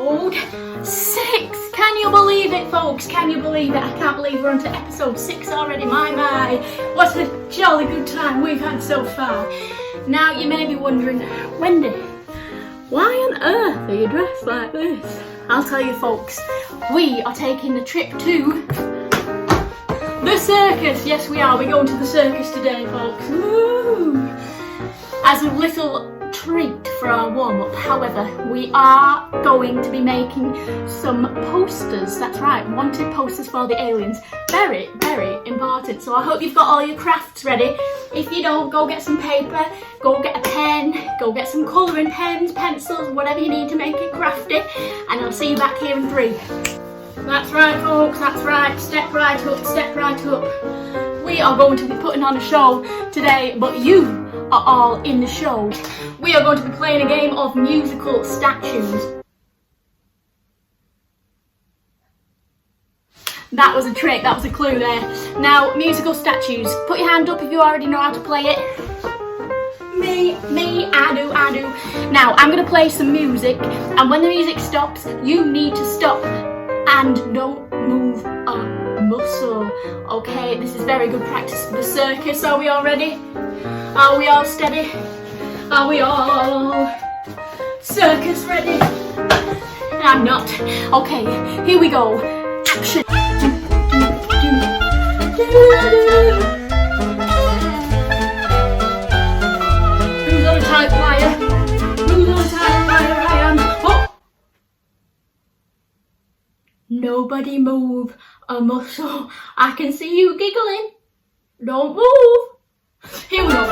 episode 6. Can you believe it, folks? Can you believe it? I can't believe we're on to episode 6 already. My. What a jolly good time we've had so far. Now, you may be wondering, Wendy, why on earth are you dressed like this? I'll tell you, folks. We are taking the trip to the circus. Yes, we are. We're going to the circus today, folks. Woo! As a little treat for our warm-up. However, we are going to be making some posters. That's right, wanted posters for the aliens. Very, very important. So I hope you've got all your crafts ready. If you don't, go get some paper, go get a pen, go get some colouring pens, pencils, whatever you need to make it crafty. And I'll see you back here in 3. That's right, folks, that's right. Step right up, step right up. We are going to be putting on a show today, but you are all in the show. We are going to be playing a game of musical statues. That was a trick, that was a clue there. Now, musical statues. Put your hand up if you already know how to play it. Me, I do. Now, I'm going to play some music, and when the music stops, you need to stop and don't move a muscle. Okay, this is very good practice for the circus. Are we all ready? Are we all steady? Are we all circus ready? I'm not. Okay, here we go. Action. Who's on a tight wire? Who's on a tight wire? I am. Oh! Nobody move a muscle. I can see you giggling. Don't move. Here we go. I'm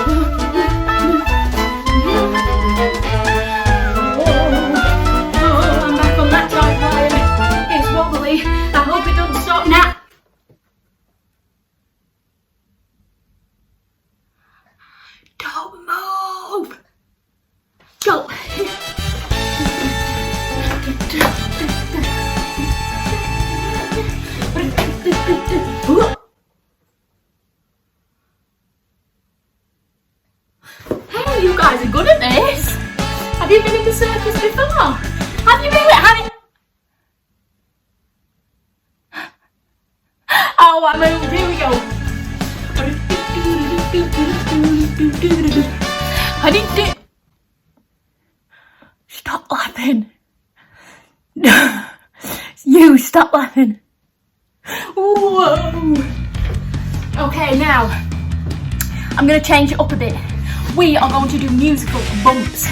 back on that tight wire. It's wobbly. I hope it doesn't stop now. Don't move. Go. Hey, you guys are good at this. Have you been in the circus before? Have you really? Oh, I moved. Here we go. Stop laughing. You stop laughing. Whoa. Okay, now I'm going to change it up a bit. We are going to do musical bumps.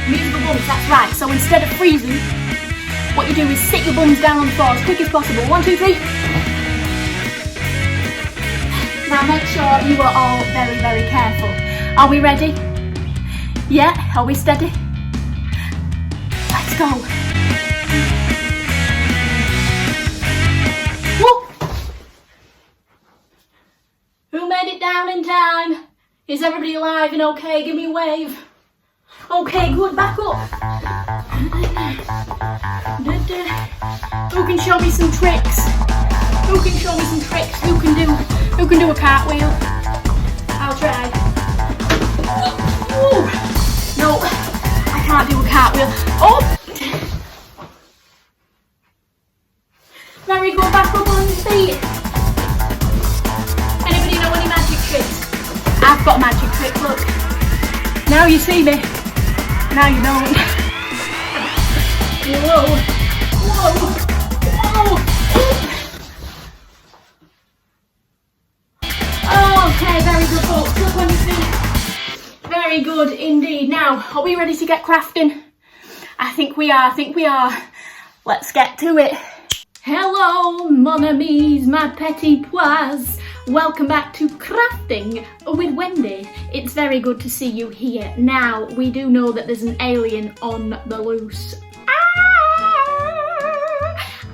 Musical bumps, that's right. So instead of freezing, what you do is sit your bums down on the floor as quick as possible. 1, 2, 3. Now make sure you are all very, very careful. Are we ready? Yeah? Are we steady? Let's go. Whoop. Who made it down in time? Is everybody alive and okay? Give me a wave. Okay, good, back up. Who can show me some tricks? Who can show me some tricks? Who can do a cartwheel? I'll try. Ooh. No, I can't do a cartwheel. Oh! Very good, back up on your feet. Anybody know any magic tricks? I've got a magic trick, look. Now you see me. Now you don't. Whoa. Okay, very good, folks. Look on your feet. Very good indeed. Now, are we ready to get crafting? I think we are. Let's get to it. Hello, mon amis, my petit pois. Welcome back to Crafting with Wendy. It's very good to see you here. Now, we do know that there's an alien on the loose.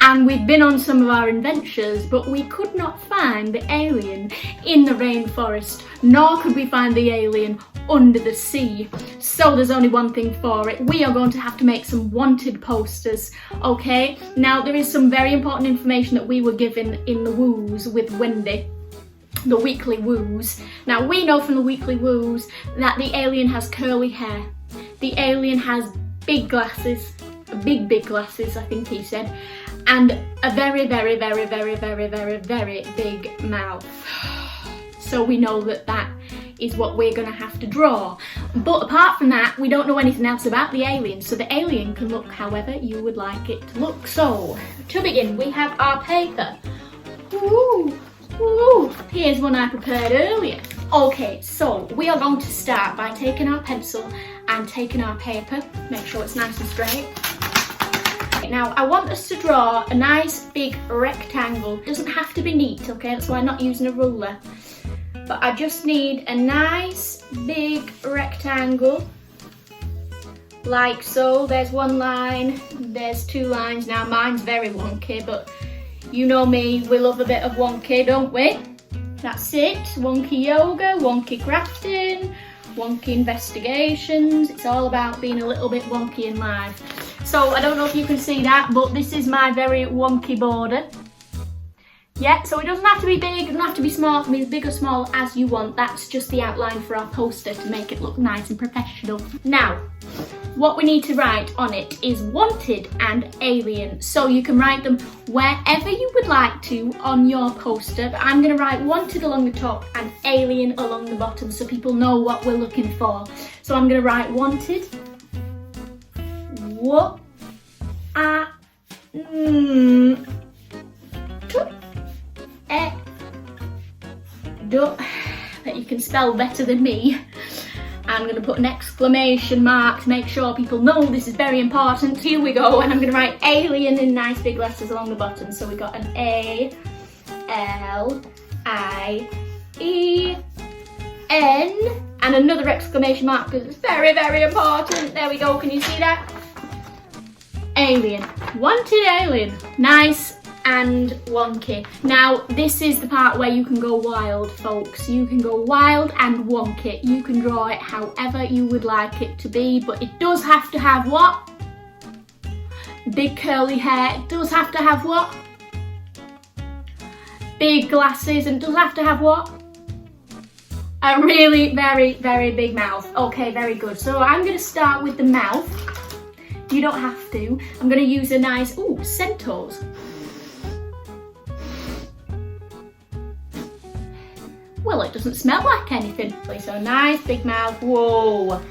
And we've been on some of our adventures, but we could not find the alien in the rainforest, nor could we find the alien under the sea. So there's only one thing for it. We are going to have to make some wanted posters, okay? Now, there is some very important information that we were given in the woos with Wendy. The weekly woos. Now, we know from the weekly woos that the alien has curly hair. The alien has big glasses. big glasses, I think he said, and a very big mouth. So we know that that is what we're gonna have to draw. But apart from that, we don't know anything else about the alien, so the alien can look however you would like it to look. So, to begin, we have our paper. Ooh, here's one I prepared earlier. Okay, so we are going to start by taking our pencil and taking our paper. Make sure it's nice and straight. Now, I want us to draw a nice big rectangle. It doesn't have to be neat, okay? That's why I'm not using a ruler. But I just need a nice big rectangle, like so. There's one line, there's two lines. Now mine's very wonky, but you know me, we love a bit of wonky, don't we? That's it, wonky yoga, wonky crafting, wonky investigations. It's all about being a little bit wonky in life. So I don't know if you can see that, but this is my very wonky border. Yeah, so it doesn't have to be big, it doesn't have to be small, it can be as big or small as you want. That's just the outline for our poster to make it look nice and professional. Now, what we need to write on it is wanted and alien. So you can write them wherever you would like to on your poster, but I'm going to write wanted along the top and alien along the bottom so people know what we're looking for. So I'm going to write wanted. What? Bet you can spell better than me. I'm going to put an exclamation mark to make sure people know this is very important. Here we go, and I'm going to write alien in nice big letters along the bottom. So we got an A, L, I, E, N, and another exclamation mark because it's very important. There we go, can you see that? Alien, wanted alien, nice and wonky. Now this is the part where you can go wild, folks. You can go wild and wonky. You can draw it however you would like it to be, but it does have to have what? Big curly hair. It does have to have what? Big glasses. And it does have to have what? A really very big mouth. Okay, very good. So I'm going to start with the mouth. You don't have to. I'm going to use a nice, Centos. Well, it doesn't smell like anything. So nice big mouth. Whoa.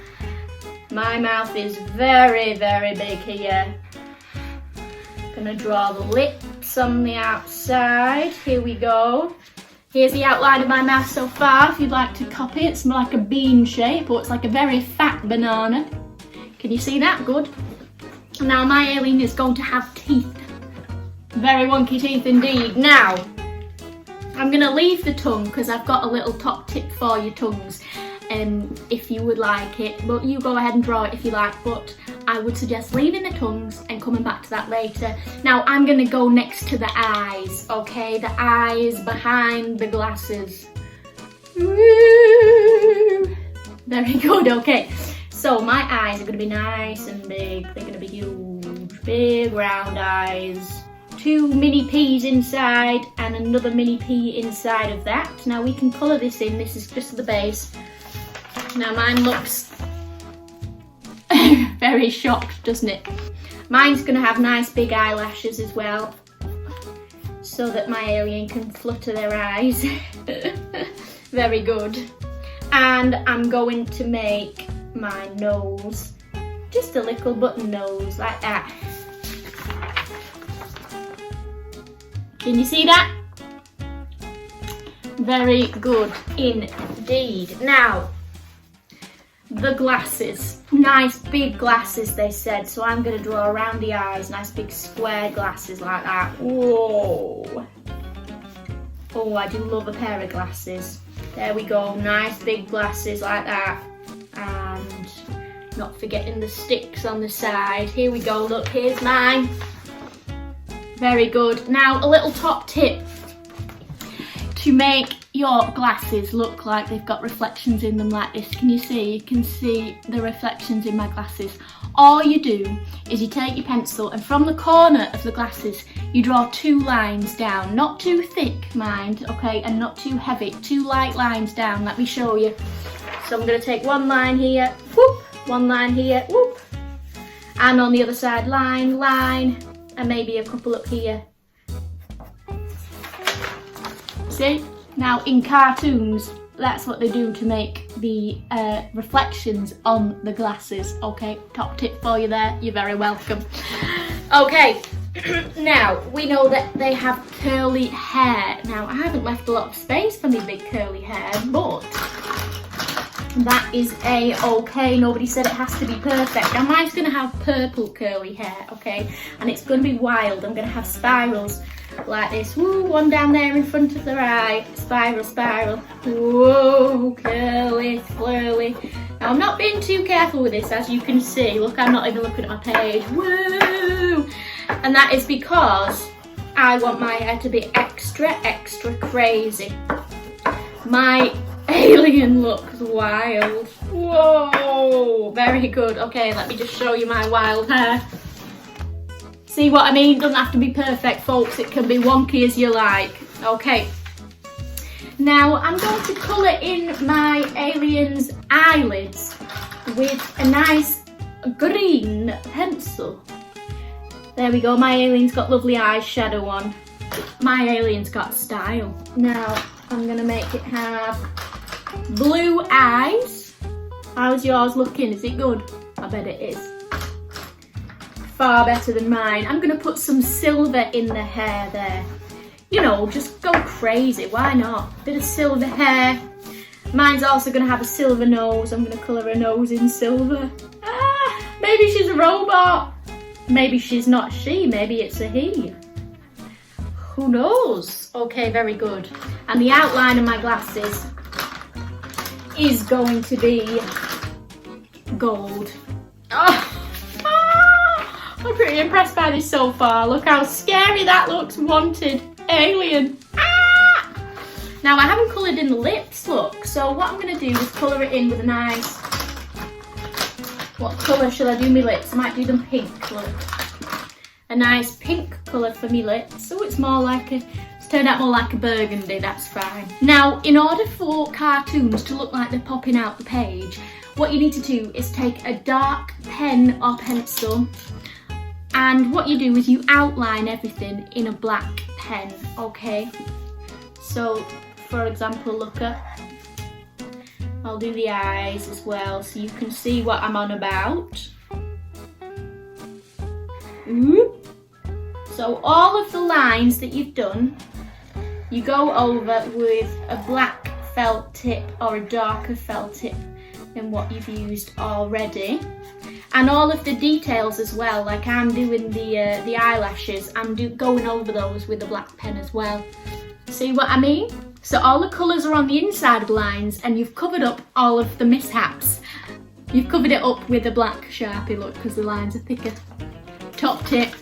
My mouth is very big here. Gonna draw the lips on the outside. Here we go. Here's the outline of my mouth so far. If you'd like to copy it, it's more like a bean shape, or it's like a very fat banana. Can you see that? Good. Now my alien is going to have teeth. Very wonky teeth indeed. Now, I'm going to leave the tongue because I've got a little top tip for your tongues if you would like it, but you go ahead and draw it if you like, but I would suggest leaving the tongues and coming back to that later. Now I'm going to go next to the eyes, okay? The eyes behind the glasses. Woo! Very good, okay. So my eyes are going to be nice and big. They're going to be huge, big round eyes. 2 mini peas inside and another mini pea inside of that. Now we can colour this in. This is just the base. Now mine looks very shocked, doesn't it? Mine's going to have nice big eyelashes as well, so that my alien can flutter their eyes. Very good. And I'm going to make my nose just a little button nose like that. Can you see that? Very good indeed. Now, the glasses. Nice big glasses, they said. So I'm going to draw around the eyes. Nice big square glasses like that. Whoa. Oh, I do love a pair of glasses. There we go. Nice big glasses like that. And not forgetting the sticks on the side. Here we go. Look, here's mine. Very good. Now a little top tip to make your glasses look like they've got reflections in them like this. Can you see? You can see the reflections in my glasses. All you do is you take your pencil and from the corner of the glasses you draw 2 lines down. Not too thick, mind, okay, and not too heavy. 2 light lines down. Let me show you. So I'm going to take 1 line here, whoop, 1 line here, whoop. And on the other side, line, line, and maybe a couple up here. See? Now in cartoons, that's what they do to make the reflections on the glasses. Okay, top tip for you there, you're very welcome. Okay, now we know that they have curly hair. Now I haven't left a lot of space for me big curly hair, but that is a-okay. Nobody said it has to be perfect. Now mine's gonna have purple curly hair, okay? And it's gonna be wild. I'm gonna have spirals like this. Woo, one down there in front of their eye. Spiral, spiral. Whoa, curly, swirly. Now I'm not being too careful with this, as you can see. Look, I'm not even looking at my page. Woo! And that is because I want my hair to be extra, extra crazy. My alien looks wild. Whoa, very good. Okay, let me just show you my wild hair. See what I mean? Doesn't have to be perfect, folks. It can be wonky as you like. Okay. Now I'm going to colour in my alien's eyelids with a nice green pencil. There we go. My alien's got lovely eyeshadow on. My alien's got style. Now I'm going to make it have blue eyes. How's yours looking? Is it good? I bet it is. Far better than mine. I'm going to put some silver in the hair there. You know, just go crazy. Why not? Bit of silver hair. Mine's also going to have a silver nose. I'm going to colour her nose in silver. Ah, maybe she's a robot. Maybe she's not she. Maybe it's a he. Who knows? Okay, very good. And the outline of my glasses is going to be gold. Oh. I'm pretty impressed by this so far. Look how scary that looks. Wanted. Alien. Ah! Now I haven't coloured in the lips, look. So what I'm going to do is colour it in with a nice... What colour shall I do my lips? I might do them pink, look. A nice pink colour for my lips. So it's more like a... It's turned out more like a burgundy, that's fine. Now, in order for cartoons to look like they're popping out the page, what you need to do is take a dark pen or pencil, and what you do is you outline everything in a black pen, okay? So, for example, look at, I'll do the eyes as well so you can see what I'm on about. So all of the lines that you've done, you go over with a black felt tip or a darker felt tip than what you've used already. And all of the details as well, like I'm doing the eyelashes, I'm going over those with a black pen as well. See what I mean? So all the colours are on the inside of the lines and you've covered up all of the mishaps. You've covered it up with a black Sharpie, look, because the lines are thicker. Top tip.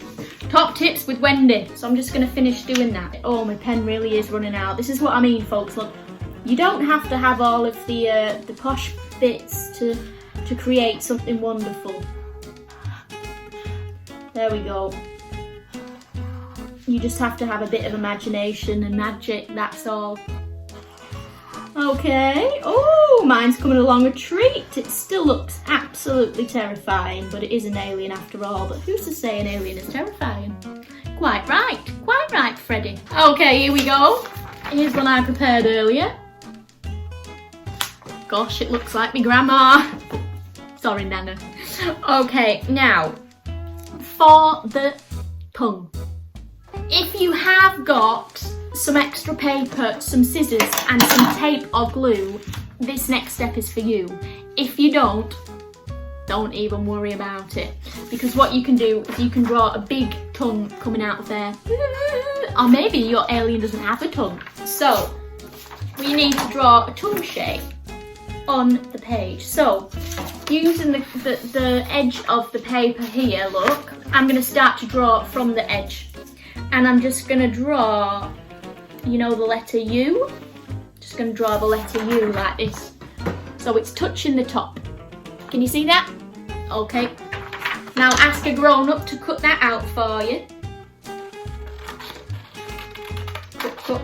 Top tips with Wendy. So I'm just going to finish doing that. Oh, my pen really is running out. This is what I mean, folks. Look, you don't have to have all of the posh bits to create something wonderful. There we go. You just have to have a bit of imagination and magic, that's all. Okay, oh, mine's coming along a treat. It still looks absolutely terrifying, but it is an alien after all. But who's to say an alien is terrifying? Quite right, Freddie. Okay, here we go. Here's one I prepared earlier. Gosh, it looks like me grandma. Sorry, Nana. Okay, now, for the tongue. If you have got some extra paper, some scissors and some tape or glue, this next step is for you. If you don't even worry about it. Because what you can do is you can draw a big tongue coming out of there. Or maybe your alien doesn't have a tongue. So, we need to draw a tongue shape on the page. So, using the edge of the paper here, look, I'm going to start to draw from the edge. And I'm just going to draw, you know, the letter U. Just going to draw the letter U like this. So it's touching the top. Can you see that? Okay. Now ask a grown-up to cut that out for you. Cut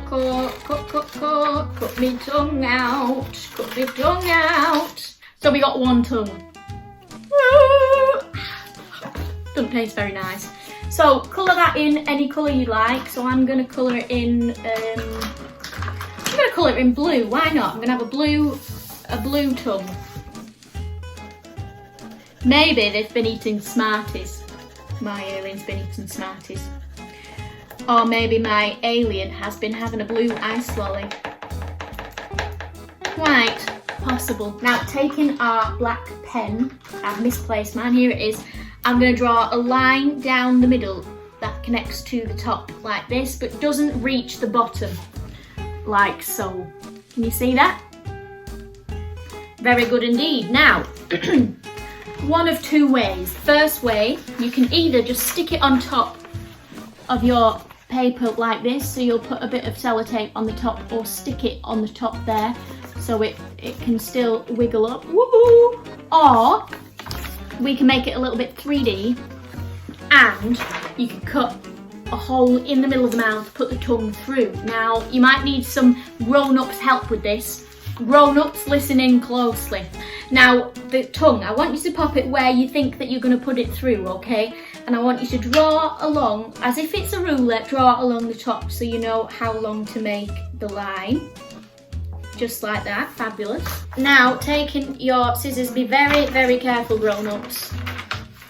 me tongue out. Cut me tongue out. So we got one tongue. Doesn't taste very nice. So colour that in any colour you like. So I'm going to colour it in, I'm going to colour it in blue. Why not? I'm going to have a blue tongue. Maybe they've been eating Smarties. My alien's been eating Smarties. Or maybe my alien has been having a blue ice lolly. Quite possible. Now, taking our black pen, I've misplaced mine, here it is. I'm going to draw a line down the middle that connects to the top like this, but doesn't reach the bottom, like so. Can you see that? Very good indeed. Now, one of two ways. First way, you can either just stick it on top of your paper like this, so you'll put a bit of sellotape on the top, or stick it on the top there so it can still wiggle up. Woohoo! Or we can make it a little bit 3D, and you can cut a hole in the middle of the mouth, put the tongue through. Now, you might need some grown-ups help with this. Grown-ups, listen in closely. Now, the tongue, I want you to pop it where you think that you're going to put it through, okay? And I want you to draw along, as if it's a ruler, draw along the top so you know how long to make the line. Just like that, fabulous. Now, taking your scissors, be very, very careful, grown-ups.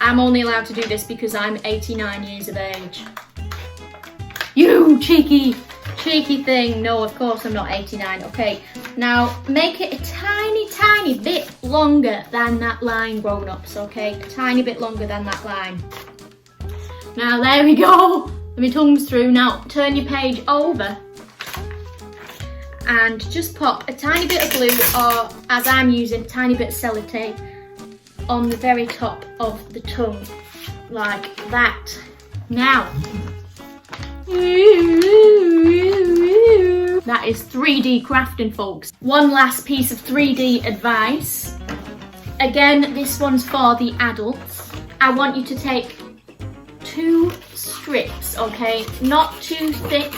I'm only allowed to do this because I'm 89 years of age. You cheeky thing. No, of course I'm not 89, okay. Now, make it a tiny, tiny bit longer than that line, grown-ups, okay? A tiny bit longer than that line. Now, there we go. My tongue's through. Now, turn your page over and just pop a tiny bit of glue, or as I'm using, a tiny bit of sellotape on the very top of the tongue, like that. Now, that is 3D crafting, folks. One last piece of 3D advice. Again, this one's for the adults. I want you to take 2 strips, okay? Not too thick.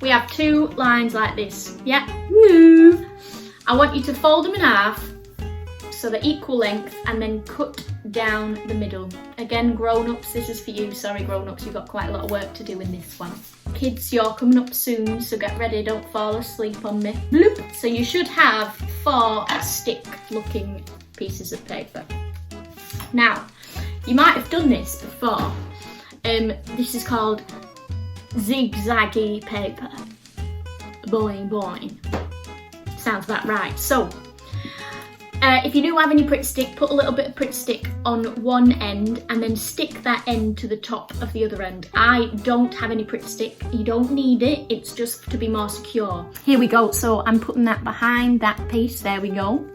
We have 2 lines like this. Yeah. Woo. I want you to fold them in half so they're equal length, and then cut down the middle. Again, grown-ups, this is for you. Sorry, grown-ups, you've got quite a lot of work to do in this one. Kids, you're coming up soon, so get ready, don't fall asleep on me. Bloop. So you should have 4 stick-looking pieces of paper. Now, you might have done this before. This is called zigzaggy paper. Boing, boing. Sounds about right. So, if you do have any Pritt stick, put a little bit of Pritt stick on one end and then stick that end to the top of the other end. I don't have any Pritt stick. You don't need it. It's just to be more secure. Here we go. So I'm putting that behind that piece. There we go.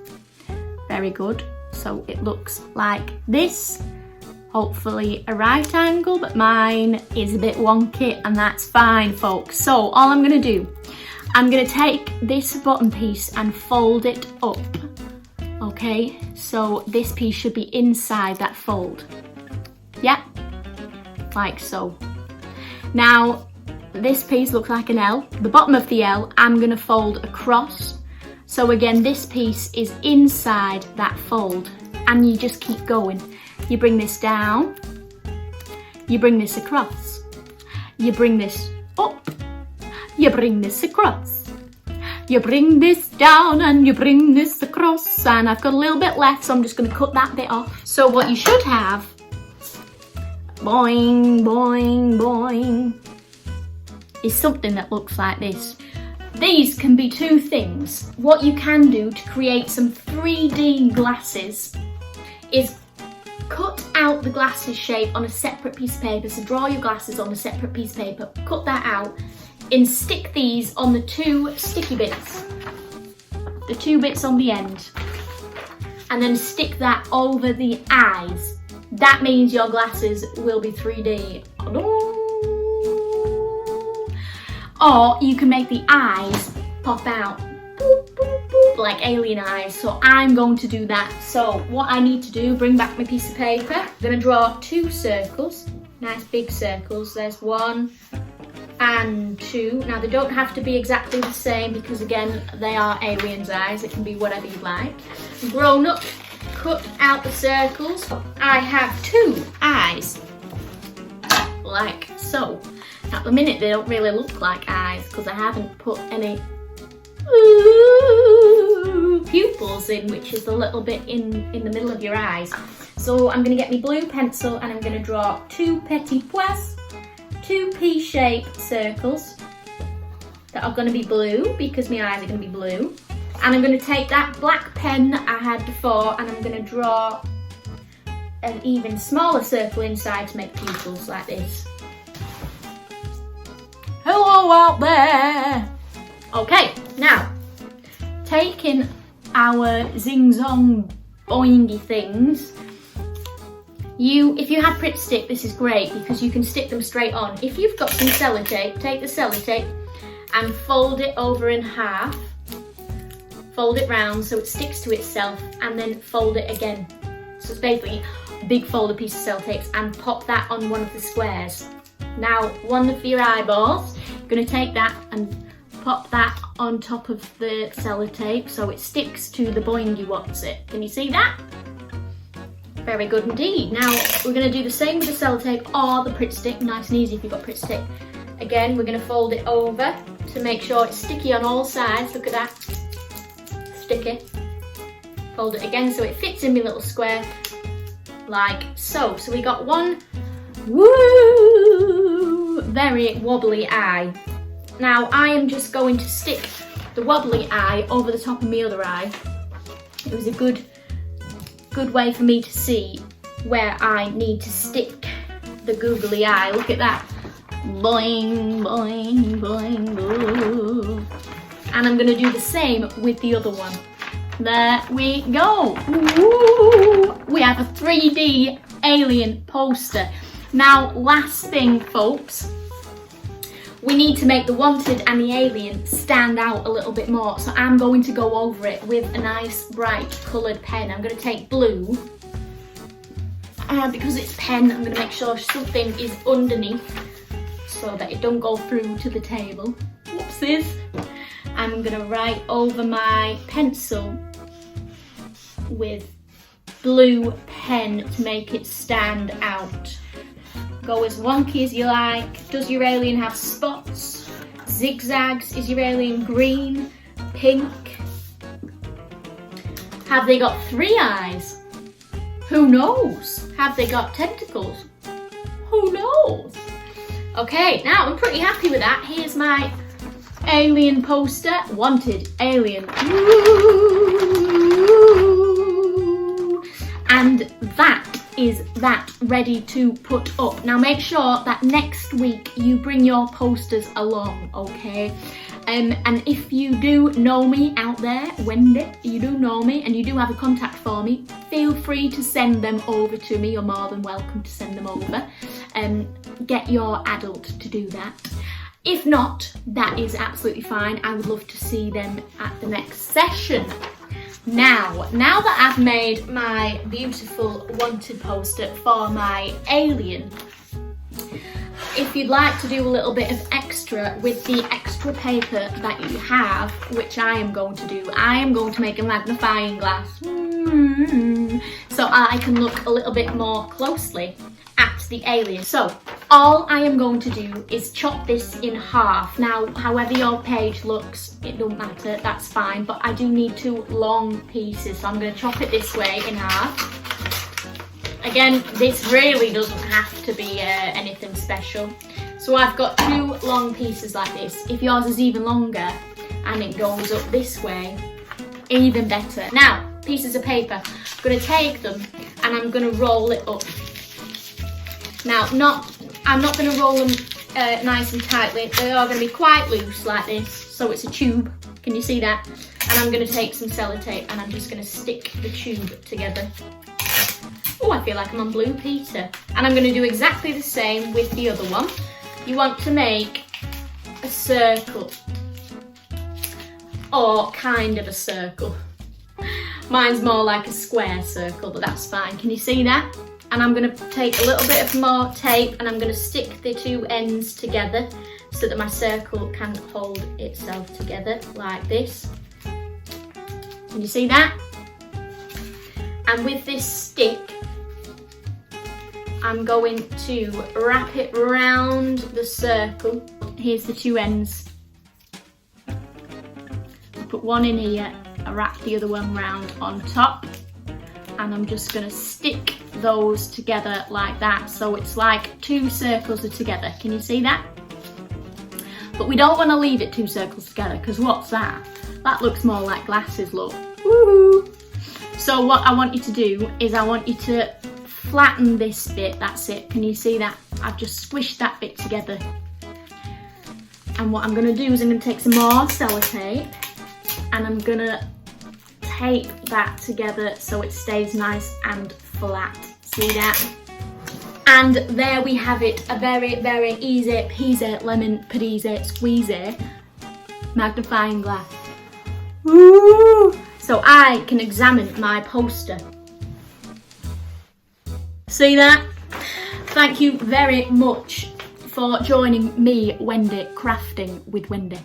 Very good. So it looks like this. Hopefully a right angle, but mine is a bit wonky, and that's fine, folks. So all I'm going to do, I'm going to take this bottom piece and fold it up. Okay, so this piece should be inside that fold. Yeah, like so. Now, this piece looks like an L. The bottom of the L, I'm going to fold across. So again, this piece is inside that fold, and you just keep going. You bring this down, you bring this across, you bring this up, you bring this across. You bring this down and you bring this across, and I've got a little bit left, so I'm just going to cut that bit off. So what you should have, boing, boing, boing, is something that looks like this. These can be 2 things. What you can do to create some 3D glasses is cut out the glasses shape on a separate piece of paper. So draw your glasses on a separate piece of paper, cut that out, and stick these on the 2 sticky bits, the 2 bits on the end, and then stick that over the eyes. That means your glasses will be 3D. Or you can make the eyes pop out, boop, boop, boop, like alien eyes. So I'm going to do that. So what I need to do, bring back my piece of paper. I'm going to draw 2 circles, nice big circles. There's 1 and 2. Now they don't have to be exactly the same because again they are aliens' eyes. It can be whatever you like. Grown up, cut out the circles. I have 2 eyes, like so. At the minute they don't really look like eyes because I haven't put any pupils in, which is the little bit in the middle of your eyes. So I'm going to get my blue pencil and I'm going to draw 2 petit pois, 2 pea-shaped circles that are going to be blue because my eyes are going to be blue. And I'm going to take that black pen that I had before and I'm going to draw an even smaller circle inside to make pupils like this. Hello out there! Okay, now, taking our zing-zong boingy things, if you have Pritt Stick, this is great because you can stick them straight on. If you've got some sellotape, take the sellotape and fold it over in half. Fold it round so it sticks to itself and then fold it again. So it's basically a big folded piece of sellotape and pop that on one of the squares. Now, one of your eyeballs, you're going to take that and pop that on top of the sellotape so it sticks to the boingy what's it. Can you see that? Very good indeed. Now, we're going to do the same with the sellotape or the Pritt Stick. Nice and easy if you've got Pritt Stick. Again, we're going to fold it over to make sure it's sticky on all sides. Look at that. Sticky. Fold it again so it fits in my little square like so. So we got one very wobbly eye. Now I am just going to stick the wobbly eye over the top of my other eye. It was a good way for me to see where I need to stick the googly eye. Look at that. Boing, boing, boing, boing. And I'm going to do the same with the other one. There we go. Ooh, we have a 3D alien poster. Now, last thing, folks, we need to make the wanted and the alien stand out a little bit more. So I'm going to go over it with a nice bright coloured pen. I'm going to take blue. Because it's pen, I'm going to make sure something is underneath so that it don't go through to the table. Whoopsies. I'm going to write over my pencil with blue pen to make it stand out. Go as wonky as you like. Does your alien have spots? Zigzags? Is your alien green? Pink? Have they got 3 eyes? Who knows? Have they got tentacles? Who knows? Okay, now I'm pretty happy with that. Here's my alien poster. Wanted alien. Ooh. And that is that ready to put up. Now make sure that next week you bring your posters along, okay? And if you do know me out there, Wendy, you do know me and you do have a contact for me, feel free to send them over to me. You're more than welcome to send them over. Get your adult to do that. If not, that is absolutely fine. I would love to see them at the next session. Now that I've made my beautiful wanted poster for my alien, if you'd like to do a little bit of extra with the extra paper that you have, which I am going to do, I am going to make a magnifying glass so I can look a little bit more closely at the alien. So all I am going to do is chop this in half. Now, however your page looks, it don't matter, that's fine, but I do need 2 long pieces, so I'm going to chop it this way in half. Again, this really doesn't have to be anything special. So I've got 2 long pieces like this. If yours is even longer and it goes up this way, even better. Now, pieces of paper, I'm going to take them and I'm going to roll it up. Now, I'm not going to roll them nice and tightly. They are going to be quite loose like this, so it's a tube. Can you see that? And I'm going to take some sellotape and I'm just going to stick the tube together. Oh, I feel like I'm on Blue Peter. And I'm going to do exactly the same with the other one. You want to make a circle, or kind of a circle. Mine's more like a square circle, but that's fine. Can you see that? And I'm going to take a little bit of more tape and I'm going to stick the 2 ends together so that my circle can hold itself together like this. Can you see that? And with this stick, I'm going to wrap it round the circle. Here's the two ends. I'll put one in here, I wrap the other one round on top, and I'm just gonna stick those together like that, so it's like two circles are together. Can you see that? But we don't want to leave it two circles together, because what's that? That looks more like glasses, look. Woohoo! So what I want you to do is I want you to flatten this bit, that's it. Can you see that? I've just squished that bit together. And what I'm going to do is I'm going to take some more sellotape and I'm going to tape that together so it stays nice and flat. See that? And there we have it, a very, very easy peasy, lemon peasy, squeezy magnifying glass. Woo! So I can examine my poster. See that? Thank you very much for joining me, Wendy, crafting with Wendy.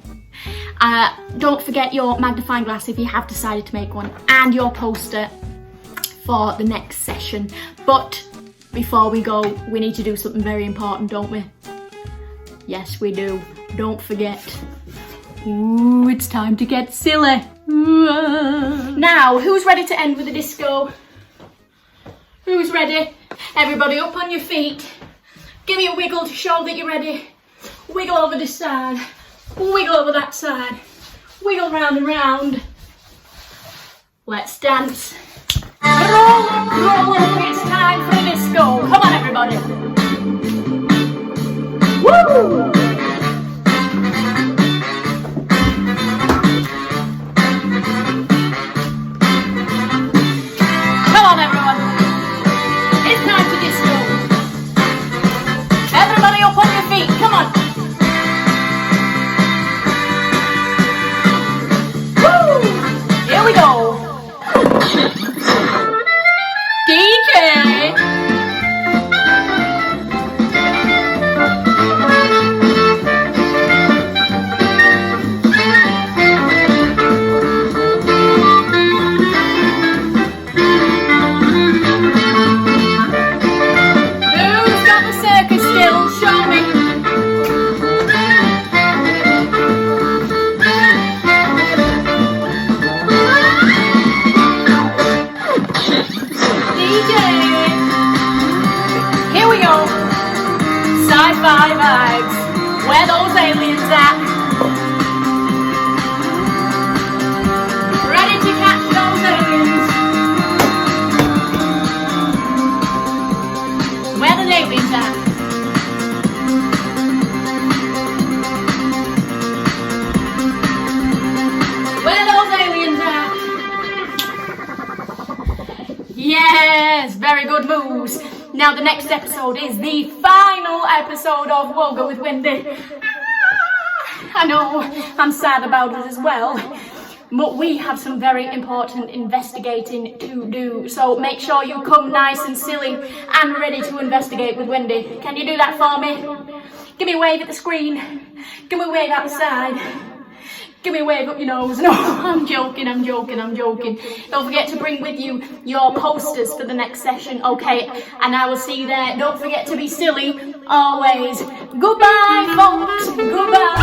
Don't forget your magnifying glass if you have decided to make one, and your poster for the next session. But before we go, we need to do something very important, don't we? Yes, we do. Don't forget. Ooh, it's time to get silly. Now, who's ready to end with a disco? Who's ready? Everybody up on your feet. Give me a wiggle to show that you're ready. Wiggle over this side. Wiggle over that side. Wiggle round and round. Let's dance. Roll, roll, it's time for a disco. Come on, everybody. Woo! Come on, everyone. It's time to disco. Everybody up on your feet. Come on. Woo! Here we go. DJ. Sci-fi vibes. Where those aliens at? Ready to catch those aliens? Where the aliens at? Where those aliens at? Yes, very good moves. Now the next episode is the final episode of Woga with Wendy. I know, I'm sad about it as well. But we have some very important investigating to do. So make sure you come nice and silly and ready to investigate with Wendy. Can you do that for me? Give me a wave at the screen. Give me a wave out the side. Give me a wave up your nose. No, I'm joking. Don't forget to bring with you your posters for the next session, okay? And I will see you there. Don't forget to be silly, always. Goodbye, folks. Goodbye.